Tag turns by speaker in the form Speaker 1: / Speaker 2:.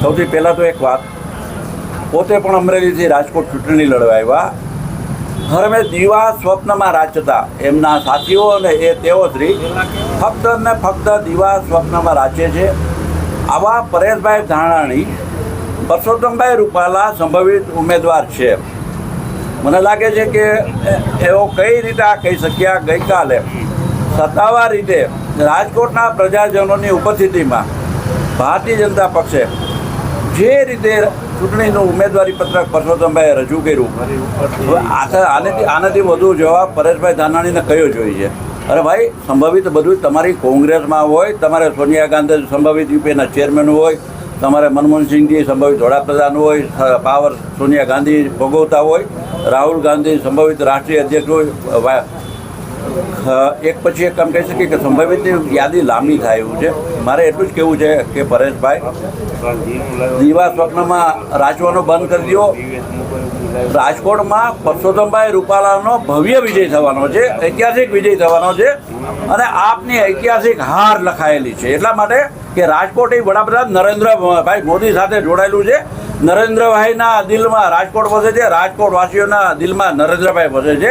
Speaker 1: સૌથી પહેલાં તો એક વાત, પોતે પણ અમરેલીથી રાજકોટ ચૂંટણી લડવા આવ્યા. હરમે દીવા સ્વપ્નમાં રાચતા એમના સાથીઓ અને એ તેઓ શ્રી ફક્ત ને ફક્ત દીવા સ્વપ્નમાં રાચે છે. આવા પરેશભાઈ ધાનાણી પરસોત્તમભાઈ રૂપાલા સંભવિત ઉમેદવાર છે. મને લાગે છે કે એઓ કઈ રીતે આ કહી શક્યા. ગઈકાલે સત્તાવાર રીતે રાજકોટના પ્રજાજનોની ઉપસ્થિતિમાં ભારતીય જનતા પક્ષે જે રીતે ચૂંટણીનું ઉમેદવારી પત્રક પરસોત્તમભાઈએ રજૂ કર્યું, આનાથી વધુ જવાબ પરેશભાઈ ધાનાણીને કયો જોઈએ? અરે ભાઈ, સંભવિત બધું તમારી કોંગ્રેસમાં હોય, તમારે સોનિયા ગાંધી સંભવિત યુપીના ચેરમેન હોય, તમારે મનમોહનસિંહજી સંભવિત વડાપ્રધાન હોય, પાવર સોનિયા ગાંધી ભોગવતા હોય, રાહુલ ગાંધી સંભવિત રાષ્ટ્રીય અધ્યક્ષ હોય. એક પછી એક કામ કહી શકીએ કે સંભવિત યાદી લાંબી થાય એવું છે. મારે એટલું જ કહેવું છે કે પરેશભાઈ, દીવા સ્વપ્નમાં રાચવાનું બંધ કરી દો. રાજકોટમાં પરસોત્તમભાઈ રૂપાલાનો ભવ્ય વિજય થવાનો છે, ઐતિહાસિક વિજય થવાનો છે અને આપની ઐતિહાસિક હાર લખાયેલી છે. એટલા માટે કે રાજકોટ એ વડાપ્રધાન નરેન્દ્રભાઈ મોદી સાથે જોડાયેલું છે. નરેન્દ્રભાઈના દિલમાં રાજકોટ વસે છે, રાજકોટવાસીઓના દિલમાં નરેન્દ્રભાઈ વસે છે.